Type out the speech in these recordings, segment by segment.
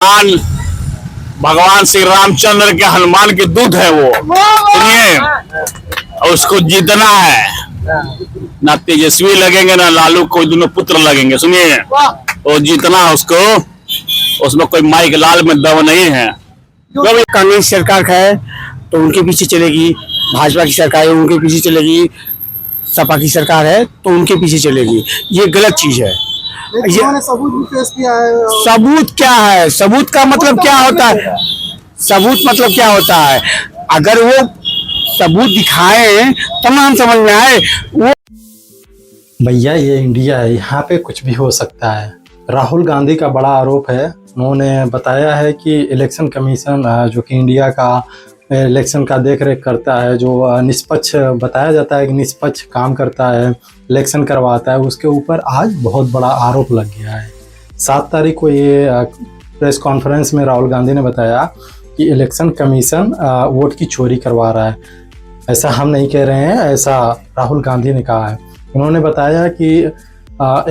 भगवान भगवान श्री रामचंद्र के हनुमान के दूत है वो। सुनिए, और उसको जीतना है। ना तेजस्वी लगेंगे ना लालू, कोई दोनों पुत्र लगेंगे। सुनिए, वो जीतना है उसको। उसमें कोई माइक लाल में दम नहीं है। जो कांग्रेस सरकार का है तो उनके पीछे चलेगी, भाजपा की सरकार है उनके पीछे चलेगी, सपा की सरकार है तो उनके पीछे चलेगी। ये गलत चीज है। ये सबूत भी पेश किया है। सबूत क्या है? सबूत का मतलब क्या होता है? सबूत मतलब क्या होता है? अगर वो सबूत दिखाए तब ना हम समझ में आए। वो भैया ये इंडिया है, यहाँ पे कुछ भी हो सकता है। राहुल गांधी का बड़ा आरोप है। उन्होंने बताया है कि इलेक्शन कमीशन जो कि इंडिया का इलेक्शन का देख रेख करता है, जो निष्पक्ष बताया जाता है कि निष्पक्ष काम करता है, इलेक्शन करवाता है, उसके ऊपर आज बहुत बड़ा आरोप लग गया है। 7 तारीख को ये प्रेस कॉन्फ्रेंस में राहुल गांधी ने बताया कि इलेक्शन कमीशन वोट की चोरी करवा रहा है। ऐसा हम नहीं कह रहे हैं, ऐसा राहुल गांधी ने कहा है। उन्होंने बताया कि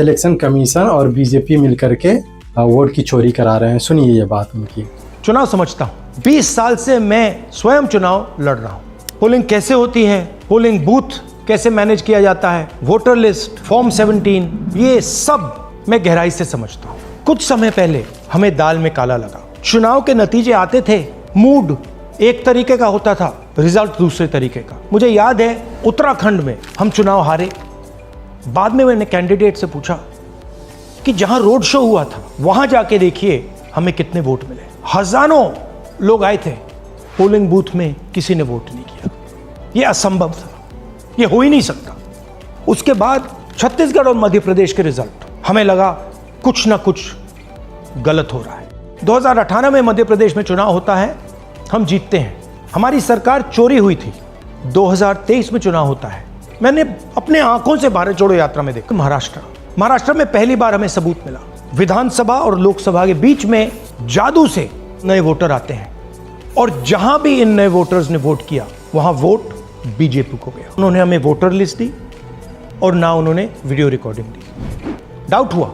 इलेक्शन कमीशन और बीजेपी मिलकर के वोट की चोरी करा रहे हैं। सुनिए ये बात उनकी। चुनाव समझता हूँ, 20 साल से मैं स्वयं चुनाव लड़ रहा हूँ। पोलिंग कैसे होती है, पोलिंग बूथ कैसे मैनेज किया जाता है, वोटर लिस्ट, फॉर्म 17, ये सब मैं गहराई से समझता हूँ। कुछ समय पहले हमें दाल में काला लगा। चुनाव के नतीजे आते थे, मूड एक तरीके का होता था, रिजल्ट दूसरे तरीके का। मुझे याद है उत्तराखंड में हम चुनाव हारे। बाद में मैंने कैंडिडेट से पूछा कि जहां रोड शो हुआ था वहां जाके देखिए हमें कितने वोट मिले। हजारों लोग आए थे, पोलिंग बूथ में किसी ने वोट नहीं किया। ये असंभव था, ये हो ही नहीं सकता। उसके बाद छत्तीसगढ़ और मध्य प्रदेश के रिजल्ट, हमें लगा कुछ ना कुछ गलत हो रहा है। 2018 में मध्य प्रदेश में चुनाव होता है, हम जीतते हैं, हमारी सरकार चोरी हुई थी। 2023 में चुनाव होता है, मैंने अपने आंखों से भारत जोड़ो यात्रा में देखा। महाराष्ट्र में पहली बार हमें सबूत मिला, विधानसभा और लोकसभा के बीच में जादू से नए वोटर आते हैं, और जहां भी इन नए वोटर्स ने वोट किया वहां वोट बीजेपी को गया। उन्होंने हमें वोटर लिस्ट दी और ना उन्होंने वीडियो रिकॉर्डिंग दी। डाउट हुआ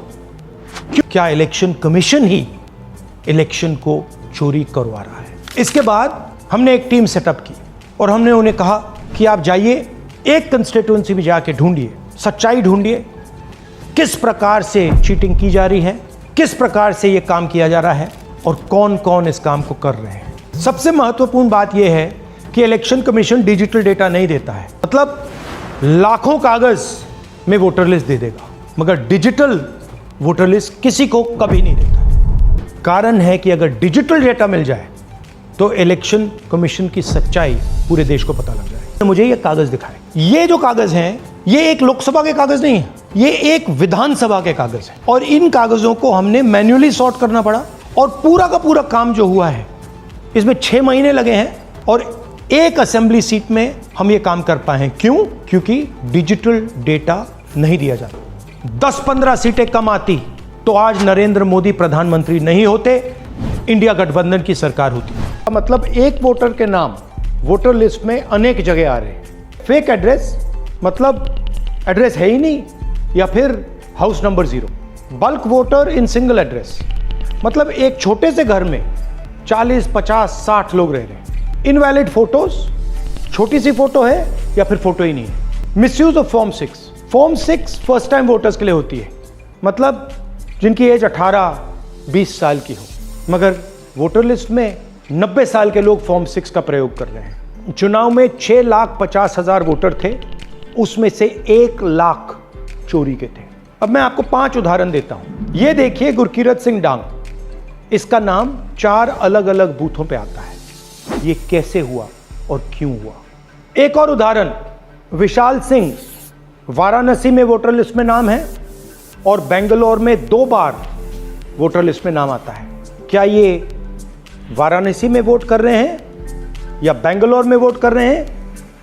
क्या इलेक्शन कमीशन ही इलेक्शन को चोरी करवा रहा है। इसके बाद हमने एक टीम सेटअप की और हमने उन्हें कहा कि आप जाइए, एक कंस्टिट्यूएंसी में जाके ढूंढिए, सच्चाई ढूंढिए, किस प्रकार से चीटिंग की जा रही है, किस प्रकार से यह काम किया जा रहा है और कौन कौन इस काम को कर रहे हैं। सबसे महत्वपूर्ण बात यह है कि इलेक्शन कमीशन डिजिटल डेटा नहीं देता है। मतलब लाखों कागज में वोटर लिस्ट दे देगा, मगर डिजिटल वोटर लिस्ट किसी को कभी नहीं देता। कारण है कि अगर डिजिटल डेटा मिल जाए तो इलेक्शन कमीशन की सच्चाई पूरे देश को पता लग जाए। तो मुझे ये कागज दिखाए। ये जो कागज हैं, ये एक लोकसभा के कागज नहीं है, ये एक विधानसभा के कागज है, और इन कागजों को हमने मैन्युअली सॉर्ट करना पड़ा। और पूरा का पूरा काम जो हुआ है, इसमें 6 महीने लगे हैं, और एक असेंबली सीट में हम ये काम कर पाए हैं। क्यों? क्योंकि डिजिटल डेटा नहीं दिया जाता। 10-15 सीटें कम आती तो आज नरेंद्र मोदी प्रधानमंत्री नहीं होते, इंडिया गठबंधन की सरकार होती। मतलब एक वोटर के नाम वोटर लिस्ट में अनेक जगह आ रहे हैं। फेक एड्रेस, मतलब एड्रेस है ही नहीं, या फिर house number 0। Bulk voter in single address, मतलब एक छोटे से घर में 40, 50, 60 लोग रह रहे हैं। इनवैलिड फोटोज, छोटी सी फोटो है या फिर फोटो ही नहीं है। Misuse of form 6। Form 6 first time voters के लिए होती है, मतलब जिनकी एज 18-20 साल की हो, मगर वोटर लिस्ट में 90 साल के लोग फॉर्म 6 का प्रयोग कर रहे हैं। चुनाव में 6,50,000 वोटर थे, उसमें से 1 लाख चोरी के थे। अब मैं आपको 5 उदाहरण देता हूं। ये देखिए गुरकीरत सिंह डांग, इसका नाम 4 अलग अलग बूथों पे आता है। ये कैसे हुआ और क्यों हुआ? एक और उदाहरण, विशाल सिंह, वाराणसी में वोटर लिस्ट में नाम है और बेंगलोर में 2 बार वोटर लिस्ट में नाम आता है। क्या ये वाराणसी में वोट कर रहे हैं या बेंगलोर में वोट कर रहे हैं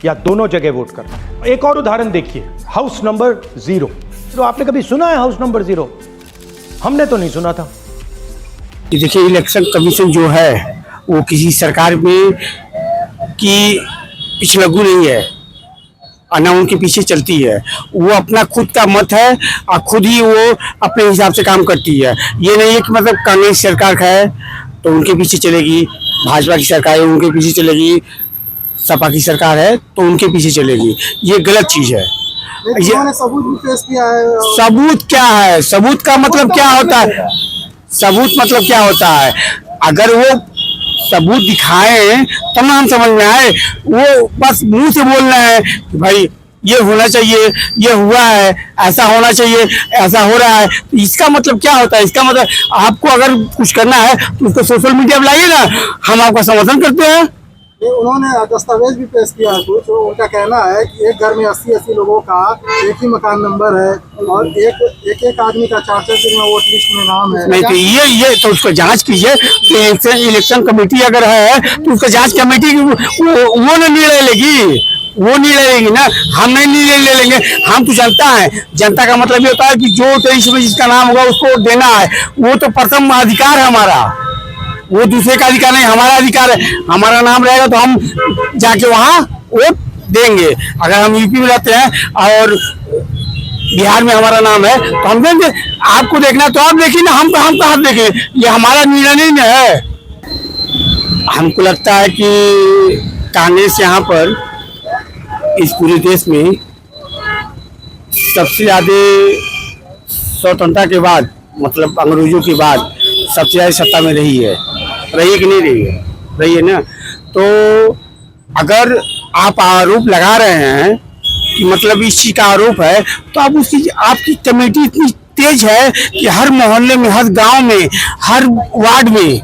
या दोनों जगह वोट कर रहे हैं? एक और उदाहरण देखिए, हाउस नंबर 0। तो आपने कभी सुना है हाउस नंबर 0? हमने तो नहीं सुना था। देखिए, इलेक्शन कमीशन जो है वो किसी सरकार में की पिछलग्गू नहीं है। और ना उनके पीछे चलती है। वो अपना खुद का मत है और खुद ही वो अपने हिसाब से काम करती है। ये नहीं है कि मतलब कांग्रेस सरकार है तो उनके पीछे चलेगी, भाजपा की सरकार है उनके पीछे चलेगी, सपा की सरकार है तो उनके पीछे चलेगी। ये गलत चीज है। लेकिन उन्होंने सबूत भी पेश किया है। सबूत क्या है? सबूत का मतलब क्या होता है? सबूत मतलब क्या होता है? अगर वो सबूत दिखाए तब ना हम समझ में आए। वो बस मुंह से बोल रहे हैं कि भाई ये होना चाहिए, ये हुआ है, ऐसा होना चाहिए, ऐसा हो रहा है। इसका मतलब क्या होता है? इसका मतलब आपको अगर कुछ करना है तो उसको सोशल मीडिया पे लाइए ना, हम आपका समर्थन करते हैं। उन्होंने दस्तावेज भी पेश किया है कुछ। उनका कहना है कि एक घर में 80-80 लोगों का एक ही मकान नंबर है और एक आदमी का 4-4 दिन में वोट लिस्ट में नाम है। नहीं तो ये तो उसको जांच कीजिए। तो इलेक्शन कमेटी अगर है तो उसका जांच कमेटी वो ना निर्णय लेगी, वो निर्णय लेंगी ना, हम नहीं निर्णय ले लेंगे। हम तो जनता है। जनता का मतलब ये होता है कि जो 23 में जिसका नाम होगा उसको वोट देना है। वो तो प्रथम अधिकार है हमारा, वो दूसरे का अधिकार नहीं, हमारा अधिकार है। हमारा नाम रहेगा तो हम जाके वहाँ वोट देंगे। अगर हम यूपी में रहते हैं और बिहार में हमारा नाम है तो हम देंगे। आपको देखना तो आप देखिए ना, हम कहाँ देखें? ये हमारा निर्णय नहीं ना है। हमको लगता है कि कांग्रेस यहाँ पर इस पूरे देश में सबसे ज्यादा स्वतंत्रता के बाद, मतलब अंग्रेजों के बाद सबसे ज्यादा सत्ता में रही है कि नहीं रही है? रही है ना। तो अगर आप आरोप लगा रहे हैं कि मतलब इस चीज का आरोप है तो आप उसकी आपकी कमेटी इतनी तेज है कि हर मोहल्ले में, हर गांव में, हर वार्ड में,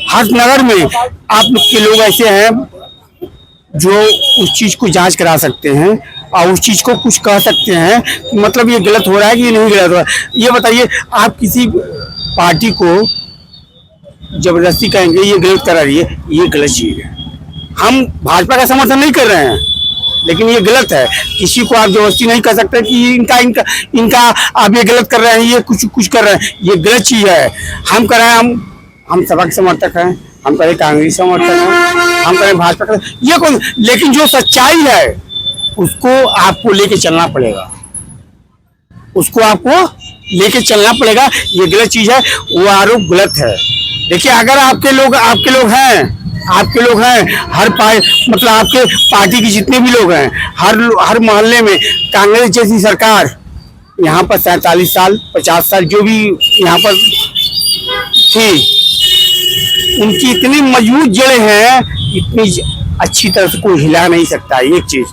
हर नगर में आप लोग के लोग ऐसे हैं जो उस चीज को जांच करा सकते हैं और उस चीज को कुछ कह सकते हैं कि मतलब ये गलत हो रहा है कि ये नहीं गलत हो रहा है। ये बताइए, आप किसी पार्टी को जबरदस्ती कहेंगे ये गलत करा रही है, ये गलत चीज है। हम भाजपा का समर्थन नहीं कर रहे हैं लेकिन ये गलत है। किसी को आप जबरदस्ती नहीं कर सकते कि इनका आप ये गलत कर रहे हैं, ये कुछ कर रहे हैं, ये गलत चीज है। हम कर रहे हैं, हम सपा के समर्थक हैं, हम करें कांग्रेस समर्थक हैं, हम करें भाजपा का, ये कोई, लेकिन जो सच्चाई है उसको आपको लेके चलना पड़ेगा, उसको आपको लेके चलना पड़ेगा। ये गलत चीज है, वो आरोप गलत है। देखिए, अगर आपके लोग हैं हर मतलब आपके पार्टी के जितने भी लोग हैं, हर मोहल्ले में कांग्रेस जैसी सरकार यहाँ पर 47 साल 50 साल जो भी यहाँ पर थी, उनकी इतनी मजबूत जड़ें हैं, इतनी अच्छी तरह से कोई हिला नहीं सकता एक चीज।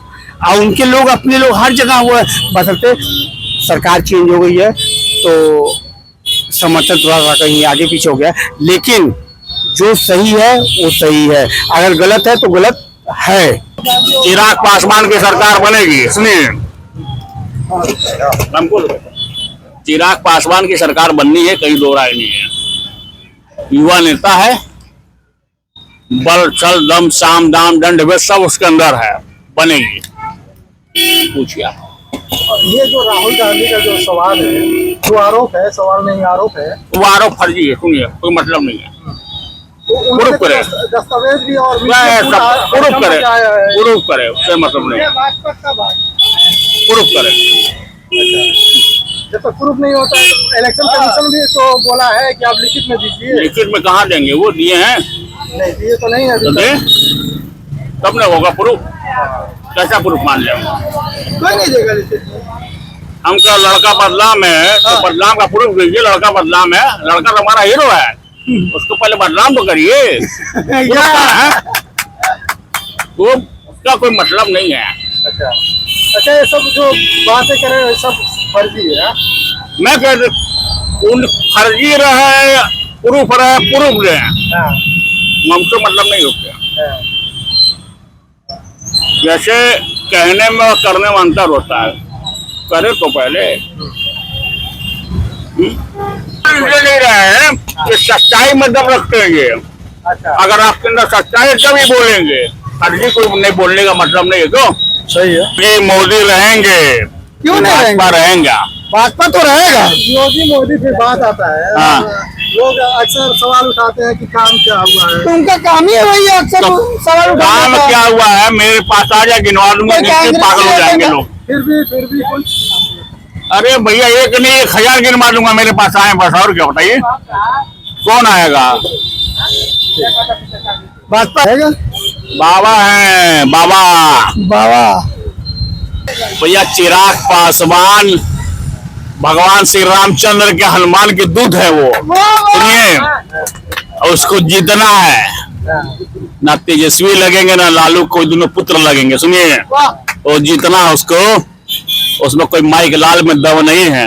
और उनके लोग, अपने लोग हर जगह हुआ, बशर्ते सरकार चेंज हो गई है तो समर्थन थोड़ा सा कहीं आगे पीछे हो गया, लेकिन जो सही है वो सही है, अगर गलत है तो गलत है। चिराग पासवान की सरकार बनेगी। सुनिए, हमको चिराग पासवान की सरकार बननी है, कहीं दो राय नहीं है। युवा नेता है, बल छल दम साम दाम दंड भेद सब उसके अंदर है, बनेगी। पूछिए आप। ये जो राहुल गांधी का जो सवाल है, जो आरोप है, सवाल नहीं आरोप है, वो आरोप फर्जी है। सुनिए, कोई मतलब नहीं है। तो प्रूफ करे, दस्तावेज भी और प्रूफ करे, उससे मतलब नहीं, प्रूफ करे। जब तक प्रूफ नहीं होता है, इलेक्शन कमीशन भी तो बोला है कि आप लिखित में दीजिए। लिखित में कहाँ देंगे? वो दिए हैं, नहीं दिए तो नहीं है तो दे, तब ना होगा प्रूफ। कैसा प्रूफ मान लें? कोई नहीं देगा लिखित में। हम क्या, लड़का बदनाम है तो बदनाम का प्रूफ दीजिए। लड़का बदनाम है, लड़का तो हमारा हीरो है, उसको पहले बदनाम तो करिए। वो उसका कोई मतलब नहीं है। अच्छा, ये सब जो बातें कर रहे हैं सब फर्जी है। मैं कहते उन फर्जी रहे, प्रूफ दें, हमको मतलब नहीं होता। जैसे कहने में और करने में अंतर होता है। करे तो पहले नहीं रहे हैं कि सच्चाई में दम रखते हैं ये। अगर आपके अंदर सच्चाई है तभी बोलेंगे, फर्जी कोई नहीं बोलने का मतलब नहीं है। क्यों? सही है। ये मोदी रहेंगे, क्यों नहीं भाजपा रहेगा? भाजपा तो रहेगा। मोदी फिर बात आता है। हाँ। लोग अक्सर सवाल उठाते हैं कि काम क्या हुआ है। तो उनका काम ही है वही अक्सर सवाल काम उठाना का। क्या हुआ है, मेरे पास आ जा, गिनवा दूंगा, कोई कितने पागल हो कांग्रेस जाएंगे का- लोग। फिर भी कुछ अरे भैया एक नहीं 1000 गिनवा दूंगा, मेरे पास आए बस, और क्या बताइए कौन आएगा। भाजपा है बाबा है बाबा। बाबा। भैया चिराग पासवान भगवान श्री रामचंद्र के हनुमान के दूत है वो, सुनिए, और उसको जीतना है। ना तेजस्वी लगेंगे ना लालू, कोई दोनों पुत्र लगेंगे, सुनिए, वो जीतना है उसको, उसमें कोई माइक लाल में दम नहीं है।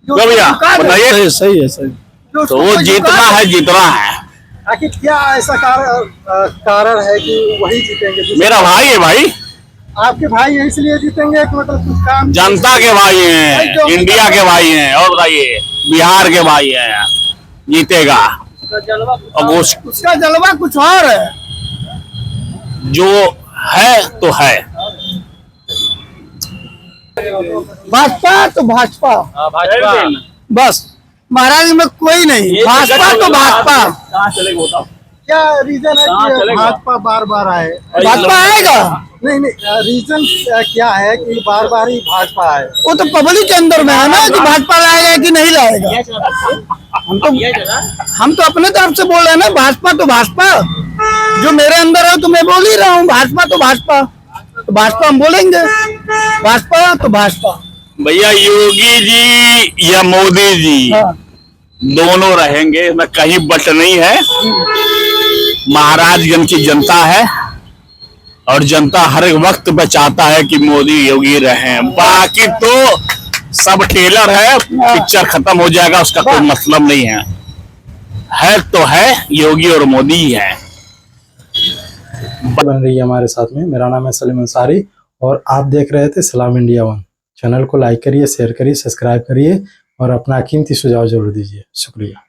क्यों भैया बताइए, सही है सही। तो वो जीतना है। आखिर क्या ऐसा कारण है कि वही जीतेंगे? मेरा भाई है भाई, आपके भाई हैं इसलिए जीतेंगे कि मतलब कुछ काम? जनता के भाई हैं, इंडिया के भाई हैं, और बताइए बिहार के भाई हैं, जीतेगा। और उसका जलवा कुछ और है। जो है तो है। भाजपा तो भाजपा, बस महाराज में कोई नहीं। भाजपा तो भाजपा। कहाँ चलेगा बताओ? क्या रीजन है कि भाजपा बार बार आए? भाजपा आएगा। नहीं रीजन क्या है कि बार बार ही भाजपा आए? वो तो पब्लिक के अंदर में है ना कि भाजपा लाएगा कि नहीं लाएगा। हम तो अपने तरफ से बोल रहे हैं ना, भाजपा तो भाजपा। जो मेरे अंदर है तो मैं बोल ही रहा हूँ, भाजपा तो भाजपा। तो भाजपा हम बोलेंगे, भाजपा तो भाजपा। भैया योगी जी या मोदी जी, हाँ। दोनों रहेंगे, इसमें कहीं बट नहीं है। महाराजगंज की जनता है और जनता हर एक वक्त में चाहता है कि मोदी योगी रहे। बाकी तो सब टेलर है, पिक्चर खत्म हो जाएगा, उसका कोई मतलब नहीं है तो है, योगी और मोदी ही है। बन रही है हमारे साथ में। मेरा नाम है सलीम अंसारी और आप देख रहे थे सलाम इंडिया वन। चैनल को लाइक करिए, शेयर करिए, सब्सक्राइब करिए और अपना कीमती सुझाव जरूर दीजिए। शुक्रिया।